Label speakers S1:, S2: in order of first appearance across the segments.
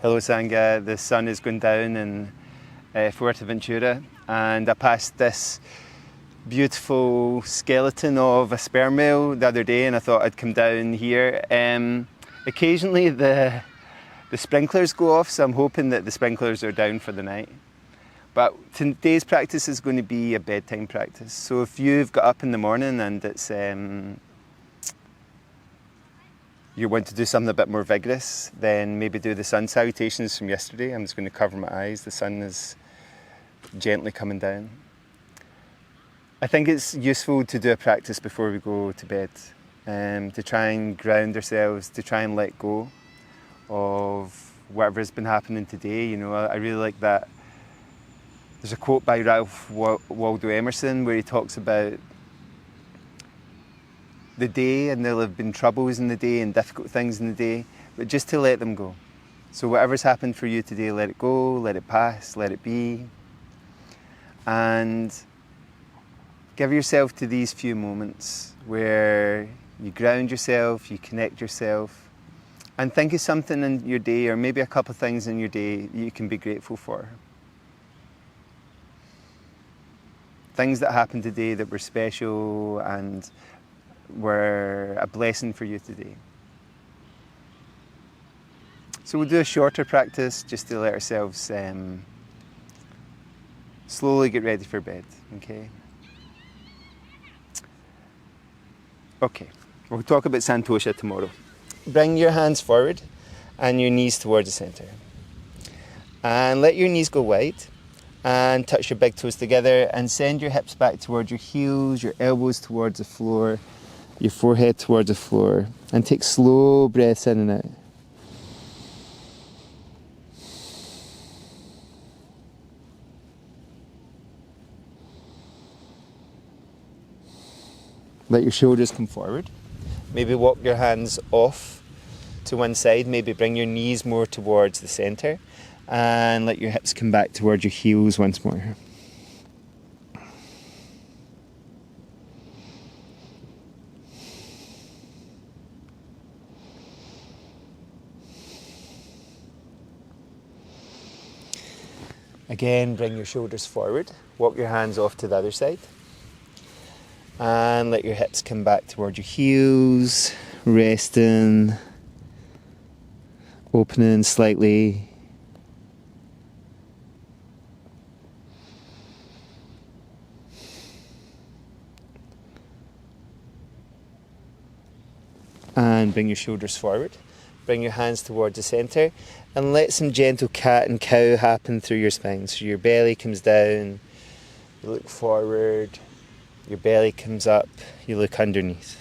S1: Hello Sangha, the sun is going down in Fuerteventura, and I passed this beautiful skeleton of a sperm whale the other day, and I thought I'd come down here. Occasionally the sprinklers go off, so I'm hoping that the sprinklers are down for the night. But today's practice is going to be a bedtime practice. So if you've got up in the morning and it's you want to do something a bit more vigorous, then maybe do the sun salutations from yesterday. I'm just going to cover my eyes. The sun is gently coming down. I think it's useful to do a practice before we go to bed, to try and ground ourselves, to try and let go of whatever has been happening today. You know, I really like that. There's a quote by Ralph Waldo Emerson where he talks about the day, and there'll have been troubles in the day and difficult things in the day, but just to let them go. So whatever's happened for you today, let it go, let it pass, let it be. And give yourself to these few moments where you ground yourself, you connect yourself, and think of something in your day, or maybe a couple of things in your day that you can be grateful for. Things that happened today that were special and were a blessing for you today. So we'll do a shorter practice just to let ourselves slowly get ready for bed, okay? Okay, we'll talk about Santosha tomorrow. Bring your hands forward and your knees towards the centre. And let your knees go wide and touch your big toes together and send your hips back towards your heels, your elbows towards the floor, your forehead towards the floor, and take slow breaths in and out. Let your shoulders come forward. Maybe walk your hands off to one side, maybe bring your knees more towards the centre, and let your hips come back towards your heels once more. Again, bring your shoulders forward, walk your hands off to the other side, and let your hips come back towards your heels, resting, opening slightly. And bring your shoulders forward. Bring your hands towards the centre and let some gentle cat and cow happen through your spine. So your belly comes down, you look forward, your belly comes up, you look underneath.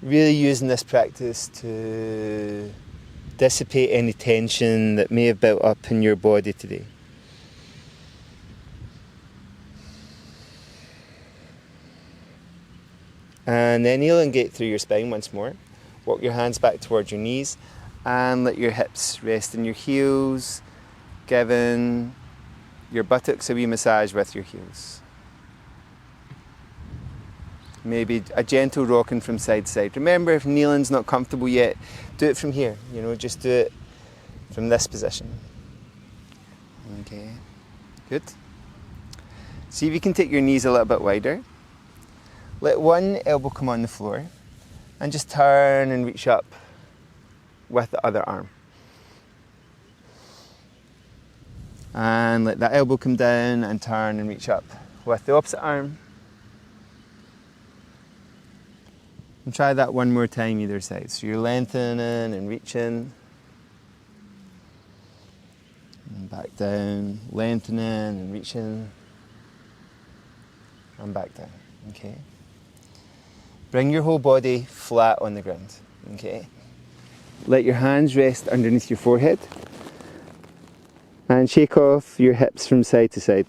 S1: Really using this practice to dissipate any tension that may have built up in your body today. And then elongate through your spine once more. Walk your hands back towards your knees and let your hips rest in your heels, giving your buttocks a wee massage with your heels. Maybe a gentle rocking from side to side. Remember, if kneeling's not comfortable yet, do it from here. You know, just do it from this position. Okay, good. See if you can take your knees a little bit wider. Let one elbow come on the floor and just turn and reach up with the other arm. And let that elbow come down and turn and reach up with the opposite arm. And try that one more time either side. So you're lengthening and reaching. And back down, lengthening and reaching. And back down, okay? Bring your whole body flat on the ground, okay? Let your hands rest underneath your forehead and shake off your hips from side to side.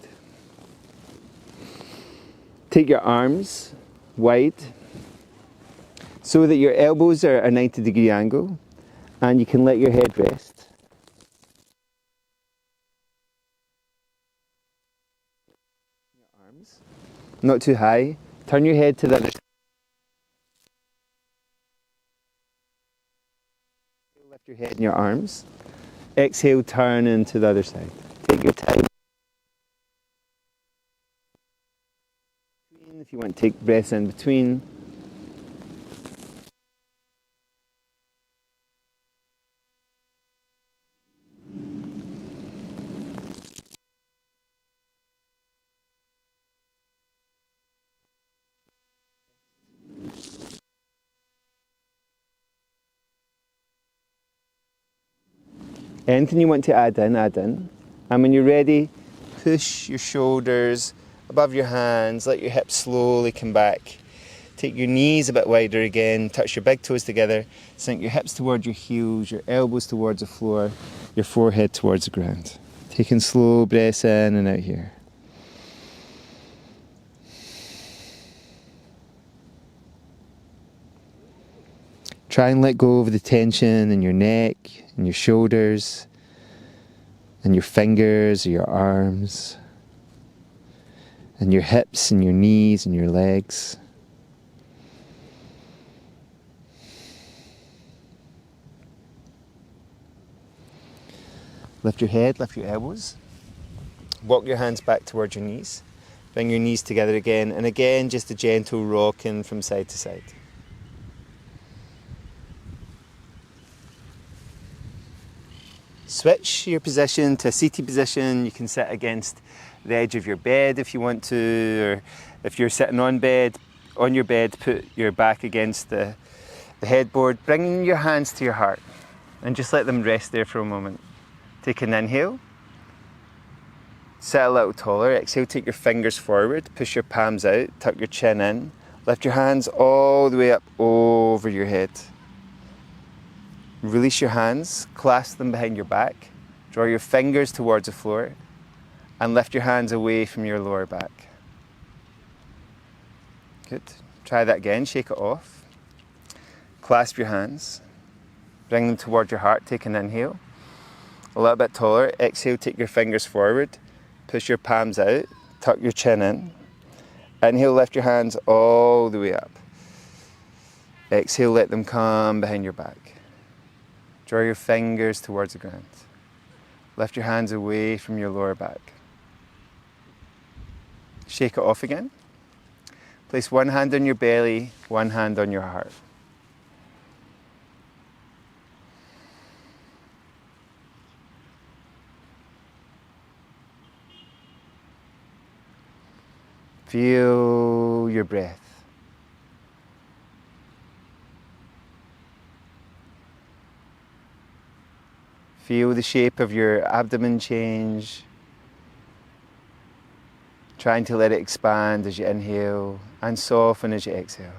S1: Take your arms wide so that your elbows are at a 90-degree angle and you can let your head rest. Your arms, not too high. Turn your head to the other side. Lift your head and your arms. Exhale, turn into the other side. Take your time. If you want to take breaths in between. Anything you want to add in, add in. And when you're ready, push your shoulders above your hands, let your hips slowly come back. Take your knees a bit wider again, touch your big toes together, sink your hips towards your heels, your elbows towards the floor, your forehead towards the ground. Taking slow breaths in and out here. Try and let go of the tension in your neck and your shoulders and your fingers or your arms and your hips and your knees and your legs. Lift your head, lift your elbows. Walk your hands back towards your knees. Bring your knees together again, and again just a gentle rocking from side to side. Switch your position to a seated position. You can sit against the edge of your bed if you want to, or if you're sitting on your bed, put your back against the headboard. Bring your hands to your heart and just let them rest there for a moment. Take an inhale. Sit a little taller. Exhale, take your fingers forward, push your palms out, tuck your chin in. Lift your hands all the way up over your head. Release your hands, clasp them behind your back, draw your fingers towards the floor, and lift your hands away from your lower back. Good. Try that again, shake it off. Clasp your hands, bring them towards your heart, take an inhale. A little bit taller, exhale, take your fingers forward, push your palms out, tuck your chin in. Inhale, lift your hands all the way up. Exhale, let them come behind your back. Draw your fingers towards the ground. Lift your hands away from your lower back. Shake it off again. Place one hand on your belly, one hand on your heart. Feel your breath. Feel the shape of your abdomen change. Trying to let it expand as you inhale and soften as you exhale.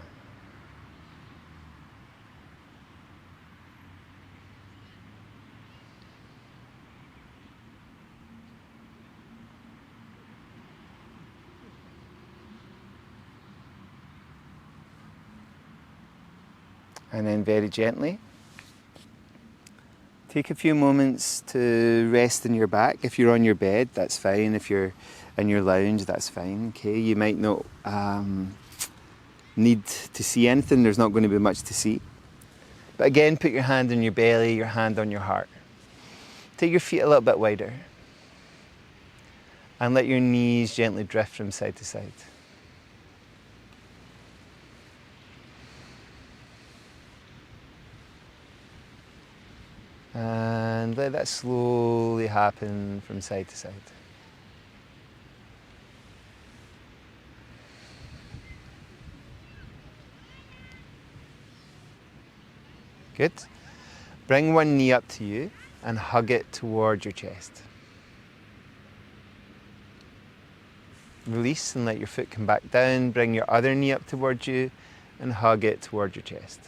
S1: And then very gently, take a few moments to rest in your back. If you're on your bed, that's fine. If you're in your lounge, that's fine. Okay, you might not need to see anything. There's not going to be much to see. But again, put your hand on your belly, your hand on your heart. Take your feet a little bit wider. And let your knees gently drift from side to side. And let that slowly happen from side to side. Good. Bring one knee up to you and hug it towards your chest. Release and let your foot come back down. Bring your other knee up towards you and hug it towards your chest.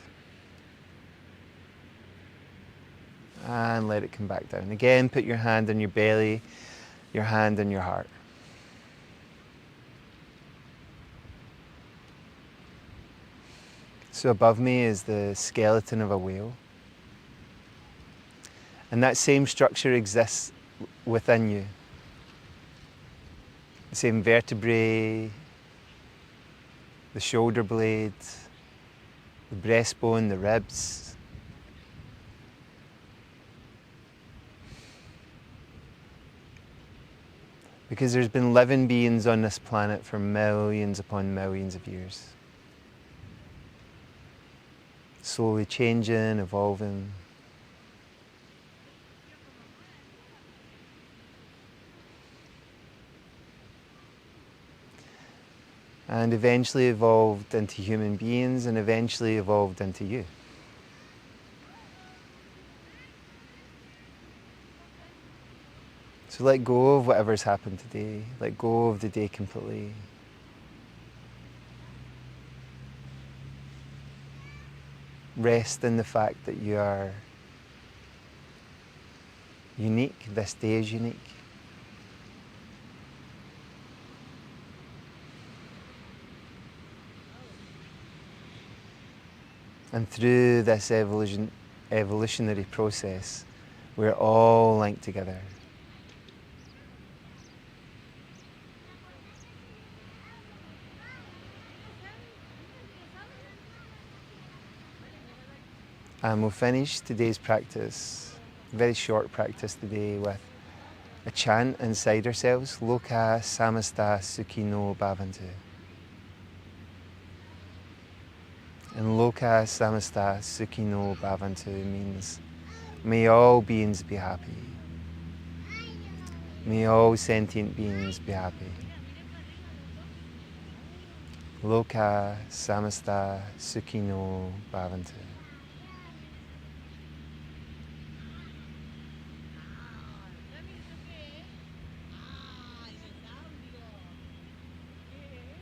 S1: And let it come back down. Again, put your hand on your belly, your hand on your heart. So above me is the skeleton of a whale. And that same structure exists within you. The same vertebrae, the shoulder blade, the breastbone, the ribs, Because there's been living beings on this planet for millions upon millions of years. Slowly changing, evolving. And eventually evolved into human beings and eventually evolved into you. So let go of whatever's happened today. Let go of the day completely. Rest in the fact that you are unique. This day is unique. And through this evolutionary process, we're all linked together. And we'll finish today's practice, very short practice today, with a chant inside ourselves, Loka samasta sukhino bhavantu. And Loka samasta sukhino bhavantu means, may all beings be happy. May all sentient beings be happy. Loka samasta sukhino bhavantu.